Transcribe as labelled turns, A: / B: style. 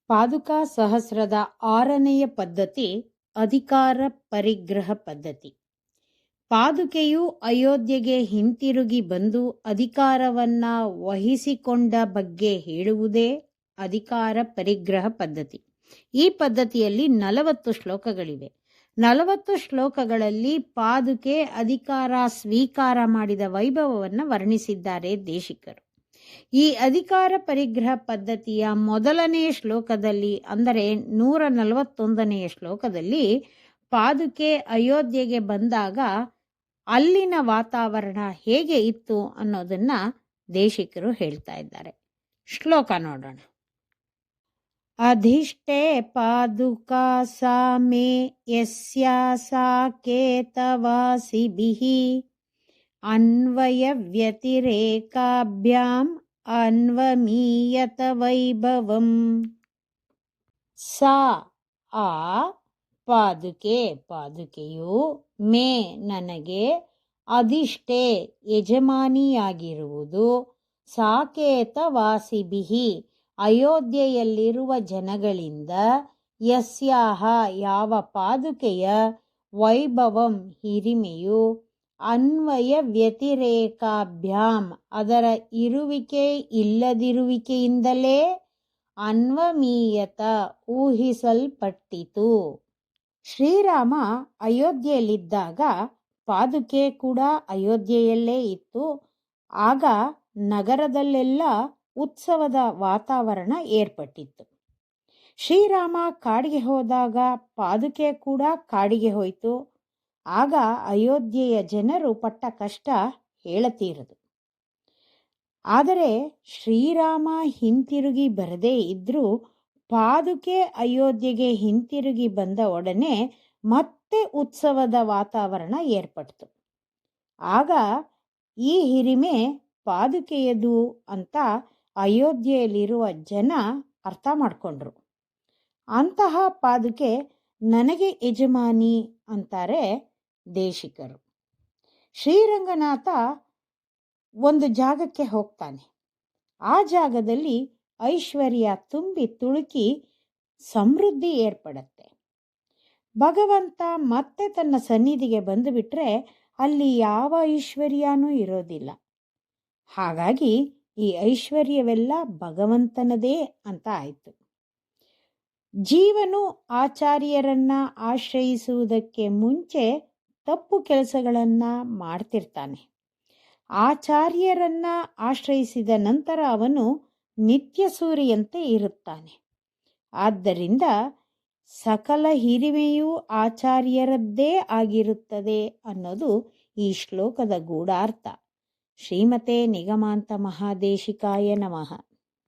A: ಪಾದುಕಾ ಸಹಸ್ರದ 6ನೆಯ ಪದ್ಧತಿ ಅಧಿಕಾರ ಪರಿಗ್ರಹ ಪದ್ಧತಿ. ಪಾದುಕೆಯು ಅಯೋಧ್ಯೆಗೆ ಹಿಂತಿರುಗಿ ಬಂದು ಅಧಿಕಾರವನ್ನ ವಹಿಸಿಕೊಂಡ ಬಗ್ಗೆ ಹೇಳುವುದೇ ಅಧಿಕಾರ ಪರಿಗ್ರಹ ಪದ್ಧತಿ. ಈ ಪದ್ಧತಿಯಲ್ಲಿ 40 ಶ್ಲೋಕಗಳಿವೆ. 40 ಶ್ಲೋಕಗಳಲ್ಲಿ ಪಾದುಕೆ ಅಧಿಕಾರ ಸ್ವೀಕಾರ ಮಾಡಿದ ವೈಭವವನ್ನು ವರ್ಣಿಸಿದ್ದಾರೆ ದೇಶಿಕರು. ಈ ಅಧಿಕಾರ ಪರಿಗ್ರಹ ಪದ್ಧತಿಯ ಮೊದಲನೇ ಶ್ಲೋಕದಲ್ಲಿ, ಅಂದರೆ 141ನೆಯ ಶ್ಲೋಕದಲ್ಲಿ, ಪಾದುಕೆ ಅಯೋಧ್ಯೆಗೆ ಬಂದಾಗ ಅಲ್ಲಿನ ವಾತಾವರಣ ಹೇಗೆ ಇತ್ತು ಅನ್ನೋದನ್ನ ದೇಶಿಕರು ಹೇಳ್ತಾ ಇದ್ದಾರೆ. ಶ್ಲೋಕ ನೋಡೋಣ. ಅಧಿಷ್ಠೆ ಪಾದುಕಾ ಸಾ ಮೇ ಯಸ್ಯಾ ಸಾಕೇತವಾಸಿಭಿಃ ಅನ್ವಯ ವ್ಯತಿರೇಕಾಭ್ಯಾಂ ಅನ್ವಮೀಯತ ವೈಭವಂ. ಸಾ ಆ ಪಾದುಕೆಯು ಮೇ ನನಗೆ ಅಧಿಷ್ಠೆ ಯಜಮಾನಿಯಾಗಿರುವುದು ಸಾಕೇತವಾಸಿಭಿಃ ಅಯೋಧ್ಯೆಯಲ್ಲಿರುವ ಜನಗಳಿಂದ ಯಸ್ಯಾಹ ಯಾವ ಪಾದುಕೆಯ ವೈಭವಂ ಹಿರಿಮೆಯು ಅನ್ವಯ ವ್ಯತಿರೇಕಾಭ್ಯಾಂ ಅದರ ಇರುವಿಕೆ ಇಲ್ಲದಿರುವಿಕೆಯಿಂದಲೇ ಅನ್ವಮೀಯತ ಊಹಿಸಲ್ಪಟ್ಟಿತು. ಶ್ರೀರಾಮ ಅಯೋಧ್ಯೆಯಲ್ಲಿದ್ದಾಗ ಪಾದುಕೆ ಕೂಡ ಅಯೋಧ್ಯೆಯಲ್ಲೇ ಇತ್ತು. ಆಗ ನಗರದಲ್ಲೆಲ್ಲ ಉತ್ಸವದ ವಾತಾವರಣ ಏರ್ಪಟ್ಟಿತ್ತು. ಶ್ರೀರಾಮ ಕಾಡಿಗೆ ಹೋದಾಗ ಪಾದುಕೆ ಕೂಡ ಕಾಡಿಗೆ ಹೋಯಿತು. ಆಗ ಅಯೋಧ್ಯೆಯ ಜನರು ಪಟ್ಟ ಕಷ್ಟ ಹೇಳತೀರದು. ಆದರೆ ಶ್ರೀರಾಮ ಹಿಂತಿರುಗಿ ಬರದೇ ಇದ್ರೂ ಪಾದುಕೆ ಅಯೋಧ್ಯೆಗೆ ಹಿಂತಿರುಗಿ ಬಂದ ಒಡನೆ ಮತ್ತೆ ಉತ್ಸವದ ವಾತಾವರಣ ಏರ್ಪಡ್ತು. ಆಗ ಈ ಹಿರಿಮೆ ಪಾದುಕೆಯದು ಅಂತ ಅಯೋಧ್ಯೆಯಲ್ಲಿರುವ ಜನ ಅರ್ಥ ಮಾಡಿಕೊಂಡ್ರು. ಅಂತಹ ಪಾದುಕೆ ನನಗೆ ಯಜಮಾನಿ ಅಂತಾರೆ ದೇಶಿಕರು. ಶ್ರೀರಂಗನಾಥ ಒಂದು ಜಾಗಕ್ಕೆ ಹೋಗ್ತಾನೆ. ಆ ಜಾಗದಲ್ಲಿ ಐಶ್ವರ್ಯ ತುಂಬಿ ತುಳುಕಿ ಸಮೃದ್ಧಿ ಏರ್ಪಡುತ್ತೆ. ಭಗವಂತ ಮತ್ತೆ ತನ್ನ ಸನ್ನಿಧಿಗೆ ಬಂದು ಬಿಟ್ರೆ ಅಲ್ಲಿ ಯಾವ ಐಶ್ವರ್ಯನೂ ಇರೋದಿಲ್ಲ. ಹಾಗಾಗಿ ಈ ಐಶ್ವರ್ಯವೆಲ್ಲ ಭಗವಂತನದೇ ಅಂತ ಆಯಿತು. ಜೀವನು ಆಚಾರ್ಯರನ್ನ ಆಶ್ರಯಿಸುವುದಕ್ಕೆ ಮುಂಚೆ ತಪ್ಪು ಕೆಲಸಗಳನ್ನ ಮಾಡ್ತಿರ್ತಾನೆ. ಆಚಾರ್ಯರನ್ನ ಆಶ್ರಯಿಸಿದ ನಂತರ ಅವನು ನಿತ್ಯ ಸೂರ್ಯಂತೆ ಇರುತ್ತಾನೆ. ಆದ್ದರಿಂದ ಸಕಲ ಹಿರಿಮೆಯೂ ಆಚಾರ್ಯರದ್ದೇ ಆಗಿರುತ್ತದೆ ಅನ್ನೋದು ಈ ಶ್ಲೋಕದ ಗೂಢಾರ್ಥ. ಶ್ರೀಮತೆ ನಿಗಮಾಂತ ಮಹಾದೇಶಿಕಾಯ ನಮಃ.